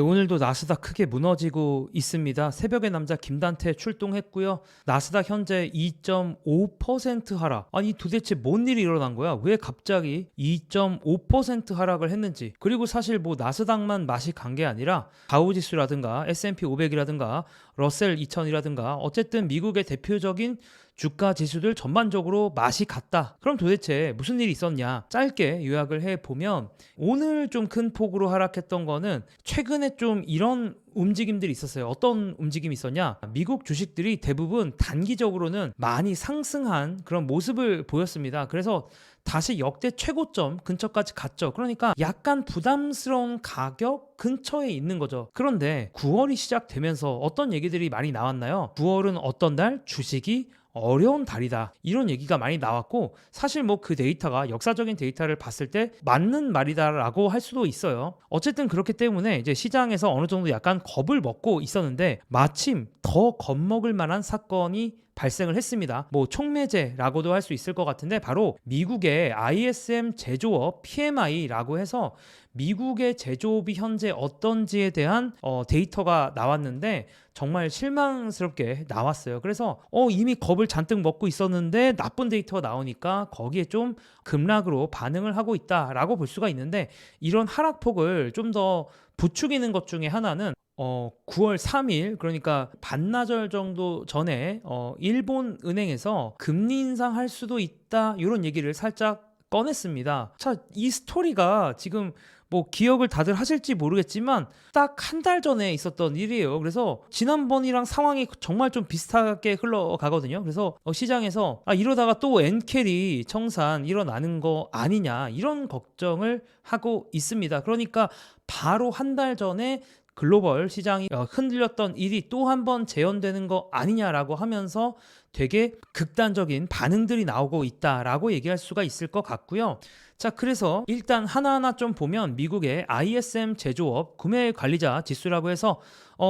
오늘도 나스닥 크게 무너지고 있습니다. 새벽의 남자 김단태 출동했고요. 나스닥 현재 2.5% 하락. 아니 도대체 뭔 일이 일어난 거야? 왜 갑자기 2.5% 하락을 했는지. 그리고 사실 뭐 나스닥만 맛이 간 게 아니라 다우지수라든가 S&P 500이라든가 러셀 2000이라든가 어쨌든 미국의 대표적인 주가 지수들 전반적으로 맛이 갔다. 그럼 도대체 무슨 일이 있었냐? 짧게 요약을 해보면 오늘 좀 큰 폭으로 하락했던 거는 최근에 좀 이런 움직임들이 있었어요. 어떤 움직임이 있었냐? 미국 주식들이 대부분 단기적으로는 많이 상승한 그런 모습을 보였습니다. 그래서 다시 역대 최고점 근처까지 갔죠. 그러니까 약간 부담스러운 가격 근처에 있는 거죠. 그런데 9월이 시작되면서 어떤 얘기들이 많이 나왔나요? 9월은 어떤 달 주식이 어려운 달이다. 이런 얘기가 많이 나왔고 사실 뭐 그 데이터가 역사적인 데이터를 봤을 때 맞는 말이다라고 할 수도 있어요. 어쨌든 그렇기 때문에 이제 시장에서 어느 정도 약간 겁을 먹고 있었는데 마침 더 겁먹을 만한 사건이 발생을 했습니다. 뭐 촉매제라고도 할 수 있을 것 같은데 바로 미국의 ISM 제조업 PMI라고 해서 미국의 제조업이 현재 어떤지에 대한 데이터가 나왔는데 정말 실망스럽게 나왔어요. 그래서 이미 겁을 잔뜩 먹고 있었는데 나쁜 데이터가 나오니까 거기에 좀 급락으로 반응을 하고 있다라고 볼 수가 있는데 이런 하락폭을 좀 더 부추기는 것 중에 하나는 9월 3일 그러니까 반나절 정도 전에 일본 은행에서 금리 인상할 수도 있다 이런 얘기를 살짝 꺼냈습니다. 자, 이 스토리가 지금 뭐 기억을 다들 하실지 모르겠지만 딱 한 달 전에 있었던 일이에요. 그래서 지난번이랑 상황이 정말 좀 비슷하게 흘러가거든요. 그래서 시장에서 이러다가 또 엔캐리 청산 일어나는 거 아니냐 이런 걱정을 하고 있습니다. 그러니까 바로 한 달 전에 글로벌 시장이 흔들렸던 일이 또 한 번 재현되는 거 아니냐라고 하면서 되게 극단적인 반응들이 나오고 있다라고 얘기할 수가 있을 것 같고요. 자, 그래서 일단 하나하나 좀 보면 미국의 ISM 제조업 구매 관리자 지수라고 해서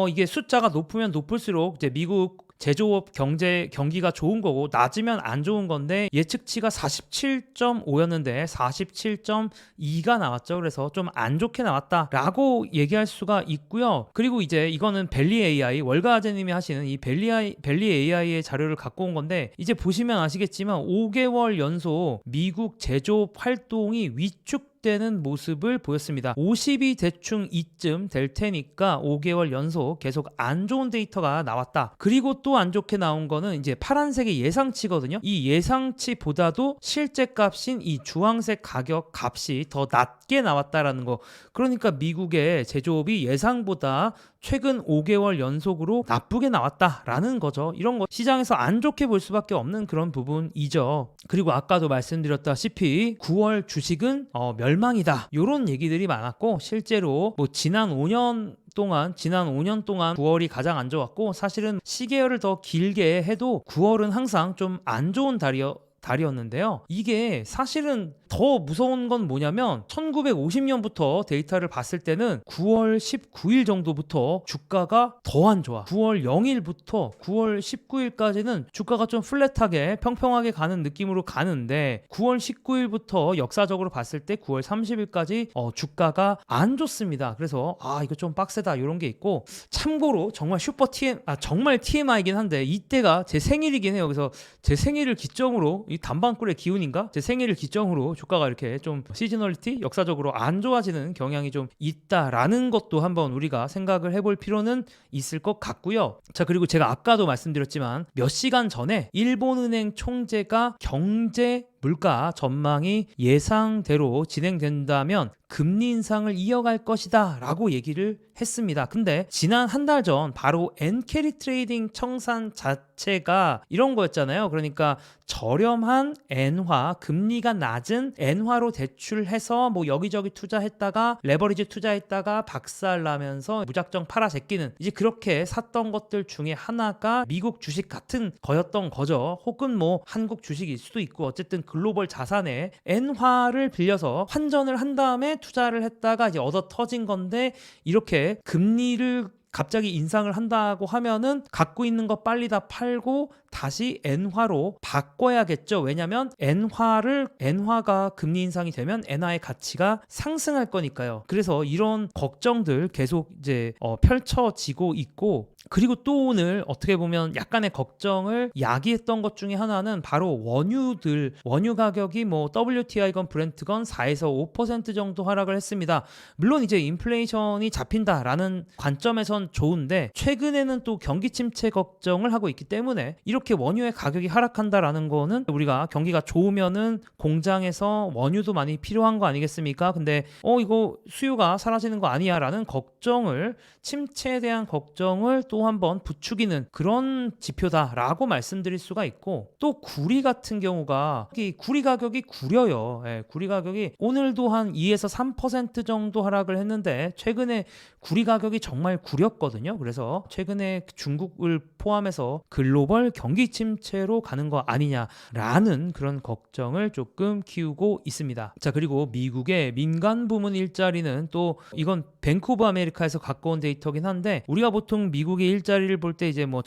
이게 숫자가 높으면 높을수록 이제 미국 제조업 경기가 좋은 거고 낮으면 안 좋은 건데 예측치가 47.5였는데 47.2가 나왔죠. 그래서 좀 안 좋게 나왔다라고 얘기할 수가 있고요. 그리고 이제 이거는 벨리 AI 월가아재님이 하시는 이 벨리 AI의 자료를 갖고 온 건데 이제 보시면 아시겠지만 5개월 연속 미국 제조업 활동이 위축되는 모습을 보였습니다. 50이 대충 이쯤 될 테니까 5개월 연속 계속 안 좋은 데이터가 나왔다. 그리고 또 안 좋게 나온 거는 이제 파란색의 예상치거든요. 이 예상치보다도 실제 값인 이 주황색 가격 값이 더 낮게 나왔다라는 거. 그러니까 미국의 제조업이 예상보다 최근 5개월 연속으로 나쁘게 나왔다라는 거죠. 이런 거 시장에서 안 좋게 볼 수밖에 없는 그런 부분이죠. 그리고 아까도 말씀드렸다시피 9월 주식은 멸망이다. 이런 얘기들이 많았고 실제로 뭐 지난 5년 동안 9월이 가장 안 좋았고 사실은 시계열을 더 길게 해도 9월은 항상 좀 안 좋은 달이었는데요. 이게 사실은 더 무서운 건 뭐냐면 1950년부터 데이터를 봤을 때는 9월 19일 정도부터 주가가 더 안 좋아. 9월 0일부터 9월 19일까지는 주가가 좀 플랫하게 평평하게 가는 느낌으로 가는데 9월 19일부터 역사적으로 봤을 때 9월 30일까지 주가가 안 좋습니다. 그래서 이거 좀 빡세다 이런 게 있고 참고로 정말 정말 TMI이긴 한데 이때가 제 생일이긴 해요. 그래서 제 생일을 기점으로 이 단방꿀의 기운인가? 제 생일을 기점으로 주가가 이렇게 좀 시즈널리티 역사적으로 안 좋아지는 경향이 좀 있다라는 것도 한번 우리가 생각을 해볼 필요는 있을 것 같고요. 자, 그리고 제가 아까도 말씀드렸지만 몇 시간 전에 일본은행 총재가 경제 물가 전망이 예상대로 진행된다면 금리 인상을 이어갈 것이다 라고 얘기를 했습니다. 근데 지난 한 달 전 바로 엔캐리 트레이딩 청산 자체가 이런 거였잖아요. 그러니까 저렴한 엔화, 금리가 낮은 엔화로 대출해서 뭐 여기저기 투자했다가 레버리지 투자했다가 박살나면서 무작정 팔아 제끼는 이제 그렇게 샀던 것들 중에 하나가 미국 주식 같은 거였던 거죠. 혹은 뭐 한국 주식일 수도 있고 어쨌든 글로벌 자산에 엔화를 빌려서 환전을 한 다음에 투자를 했다가 이제 얻어 터진 건데 이렇게 금리를 갑자기 인상을 한다고 하면은 갖고 있는 거 빨리 다 팔고 다시 엔화로 바꿔야겠죠. 왜냐하면 엔화가 금리 인상이 되면 엔화의 가치가 상승할 거니까요. 그래서 이런 걱정들 계속 이제 펼쳐지고 있고, 그리고 또 오늘 어떻게 보면 약간의 걱정을 야기했던 것 중에 하나는 바로 원유 가격이 뭐 WTI건 브렌트건 4에서 5% 정도 하락을 했습니다. 물론 이제 인플레이션이 잡힌다라는 관점에선 좋은데, 최근에는 또 경기 침체 걱정을 하고 있기 때문에 이렇게 원유의 가격이 하락한다라는 거는 우리가 경기가 좋으면은 공장에서 원유도 많이 필요한 거 아니겠습니까? 근데 이거 수요가 사라지는 거 아니야 라는 걱정을, 침체에 대한 걱정을 또 한번 부추기는 그런 지표다라고 말씀드릴 수가 있고, 또 구리 같은 경우가 구리 가격이 구려요. 구리 가격이 오늘도 한 2에서 3% 정도 하락을 했는데 최근에 구리 가격이 정말 구렸거든요. 그래서 최근에 중국을 포함해서 글로벌 경기 침체로 가는 거 아니냐라는 그런 걱정을 조금 키우고 있습니다. 자, 그리고 미국의 민간 부문 일자리는 또 이건 뱅크 오브 아메리카에서 갖고 온 데이터긴 한데, 우리가 보통 미국의 일자리를 볼 때 이제 뭐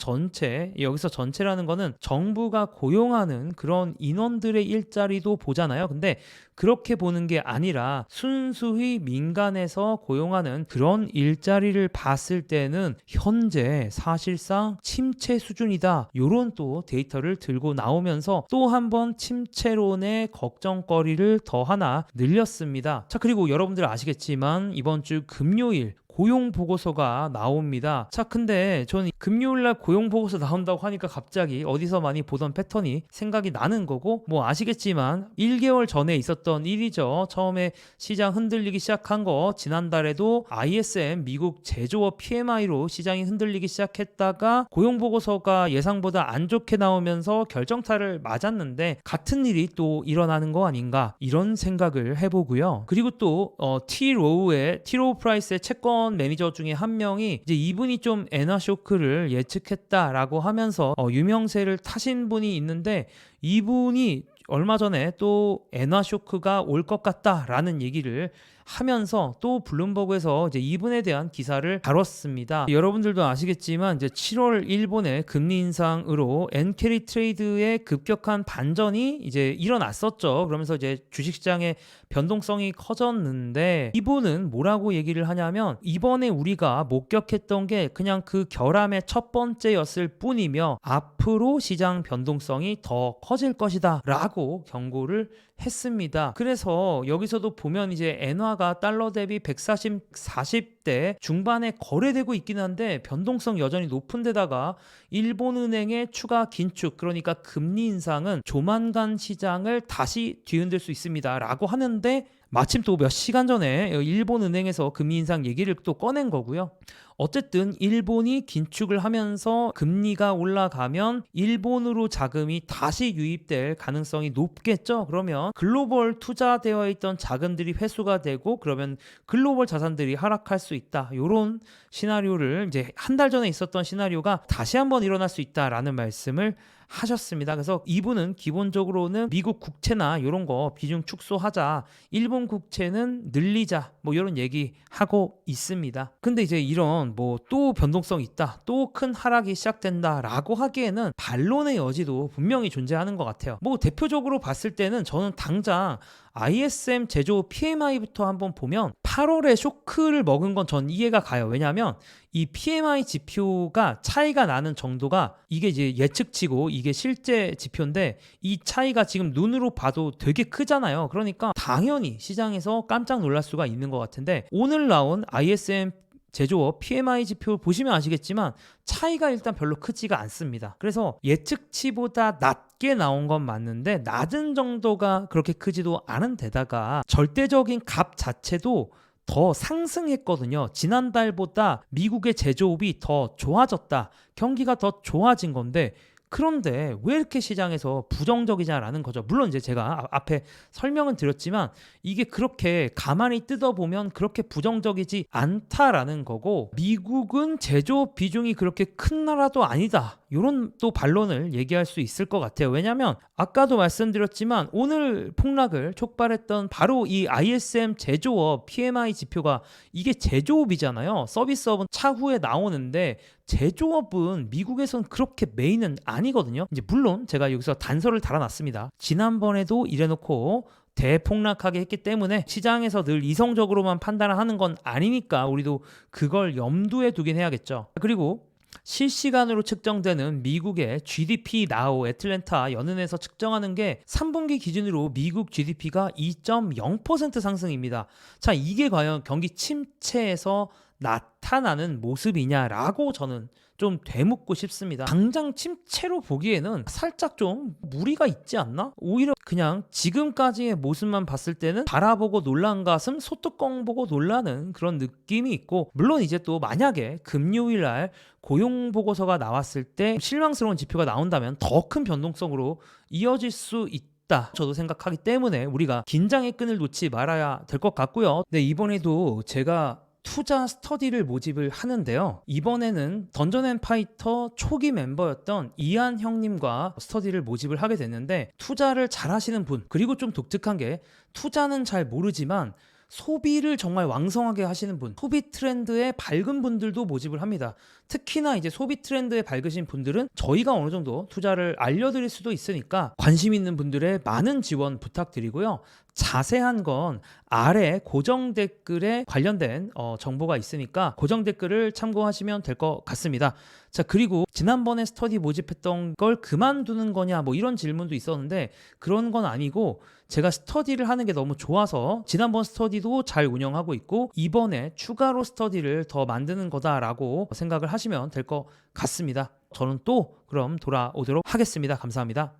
여기서 전체라는 거는 정부가 고용하는 그런 인원들의 일자리도 보잖아요. 근데 그렇게 보는 게 아니라 순수히 민간에서 고용하는 그런 일자리를 봤을 때는 현재 사실상 침체 수준이다, 요런 또 데이터를 들고 나오면서 또 한번 침체론의 걱정거리를 더 하나 늘렸습니다. 자, 그리고 여러분들 아시겠지만 이번 주 금요일 고용 보고서가 나옵니다. 자, 근데 저는 금요일날 고용 보고서 나온다고 하니까 갑자기 어디서 많이 보던 패턴이 생각이 나는 거고, 뭐 아시겠지만 1개월 전에 있었던 일이죠. 처음에 시장 흔들리기 시작한 거, 지난달에도 ISM 미국 제조업 PMI로 시장이 흔들리기 시작했다가 고용 보고서가 예상보다 안 좋게 나오면서 결정타를 맞았는데, 같은 일이 또 일어나는 거 아닌가, 이런 생각을 해보고요. 그리고 또 T.로우 프라이스의 채권 매니저 중에 한 명이 이제 이분이 좀 엔화 쇼크를 예측했다라고 하면서 유명세를 타신 분이 있는데, 이분이 얼마 전에 또 엔화 쇼크가 올 것 같다라는 얘기를 하면서 또 블룸버그에서 이제 이분에 대한 기사를 다뤘습니다. 여러분들도 아시겠지만 이제 7월 일본의 금리 인상으로 엔캐리 트레이드의 급격한 반전이 이제 일어났었죠. 그러면서 이제 주식시장의 변동성이 커졌는데, 이분은 뭐라고 얘기를 하냐면, 이번에 우리가 목격했던 게 그냥 그 결함의 첫 번째였을 뿐이며 앞으로 시장 변동성이 더 커질 것이다 라고 경고를 했습니다. 그래서 여기서도 보면 이제 엔화가 달러 대비 140대 중반에 거래되고 있긴 한데 변동성 여전히 높은 데다가 일본은행의 추가 긴축, 그러니까 금리 인상은 조만간 시장을 다시 뒤흔들 수 있습니다 라고 하는데, 마침 또 몇 시간 전에 일본은행에서 금리 인상 얘기를 또 꺼낸 거고요. 어쨌든 일본이 긴축을 하면서 금리가 올라가면 일본으로 자금이 다시 유입될 가능성이 높겠죠. 그러면 글로벌 투자되어 있던 자금들이 회수가 되고, 그러면 글로벌 자산들이 하락할 수 있다, 이런 시나리오를, 이제 한 달 전에 있었던 시나리오가 다시 한번 일어날 수 있다라는 말씀을 하셨습니다. 그래서 이분은 기본적으로는 미국 국채나 이런 거 비중 축소하자, 일본 국채는 늘리자, 뭐 이런 얘기 하고 있습니다. 근데 이제 이런 뭐 또 변동성 있다, 또 큰 하락이 시작된다라고 하기에는 반론의 여지도 분명히 존재하는 것 같아요. 뭐 대표적으로 봤을 때는 저는 당장 ISM 제조업 PMI부터 한번 보면 8월에 쇼크를 먹은 건 전 이해가 가요. 왜냐하면 이 PMI 지표가 차이가 나는 정도가, 이게 이제 예측치고 이게 실제 지표인데 이 차이가 지금 눈으로 봐도 되게 크잖아요. 그러니까 당연히 시장에서 깜짝 놀랄 수가 있는 것 같은데, 오늘 나온 ISM 제조업 PMI 지표 보시면 아시겠지만 차이가 일단 별로 크지가 않습니다. 그래서 예측치보다 낮게 나온 건 맞는데 낮은 정도가 그렇게 크지도 않은 데다가 절대적인 값 자체도 더 상승했거든요. 지난달보다 미국의 제조업이 더 좋아졌다, 경기가 더 좋아진 건데, 그런데 왜 이렇게 시장에서 부정적이냐라는 거죠. 물론 이제 제가 앞에 설명은 드렸지만 이게 그렇게 가만히 뜯어보면 그렇게 부정적이지 않다라는 거고, 미국은 제조업 비중이 그렇게 큰 나라도 아니다, 이런 또 반론을 얘기할 수 있을 것 같아요. 왜냐하면 아까도 말씀드렸지만 오늘 폭락을 촉발했던 바로 이 ISM 제조업 PMI 지표가, 이게 제조업이잖아요. 서비스업은 차후에 나오는데 제조업은 미국에선 그렇게 메인은 아니거든요. 이제 물론 제가 여기서 단서를 달아놨습니다. 지난번에도 이래놓고 대폭락하게 했기 때문에 시장에서 늘 이성적으로만 판단을 하는 건 아니니까 우리도 그걸 염두에 두긴 해야겠죠. 그리고 실시간으로 측정되는 미국의 GDP 나우 애틀랜타 연은에서 측정하는 게 3분기 기준으로 미국 GDP가 2.0% 상승입니다. 자, 이게 과연 경기 침체에서 나타나는 모습이냐라고 저는 좀 되묻고 싶습니다. 당장 침체로 보기에는 살짝 좀 무리가 있지 않나? 오히려 그냥 지금까지의 모습만 봤을 때는 바라보고 놀란 가슴 소뚜껑 보고 놀라는 그런 느낌이 있고, 물론 이제 또 만약에 금요일 날 고용 보고서가 나왔을 때 실망스러운 지표가 나온다면 더 큰 변동성으로 이어질 수 있다, 저도 생각하기 때문에 우리가 긴장의 끈을 놓지 말아야 될 것 같고요. 네, 이번에도 제가 투자 스터디를 모집을 하는데요. 이번에는 던전 앤 파이터 초기 멤버였던 이한 형님과 스터디를 모집을 하게 됐는데, 투자를 잘 하시는 분, 그리고 좀 독특한 게 투자는 잘 모르지만 소비를 정말 왕성하게 하시는 분, 소비 트렌드에 밝은 분들도 모집을 합니다. 특히나 이제 소비 트렌드에 밝으신 분들은 저희가 어느 정도 투자를 알려드릴 수도 있으니까 관심 있는 분들의 많은 지원 부탁드리고요. 자세한 건 아래 고정 댓글에 관련된 정보가 있으니까 고정 댓글을 참고하시면 될 것 같습니다. 자, 그리고 지난번에 스터디 모집했던 걸 그만두는 거냐 뭐 이런 질문도 있었는데, 그런 건 아니고 제가 스터디를 하는 게 너무 좋아서 지난번 스터디도 잘 운영하고 있고 이번에 추가로 스터디를 더 만드는 거다라고 생각을 하시면 될 것 같습니다. 저는 또 그럼 돌아오도록 하겠습니다. 감사합니다.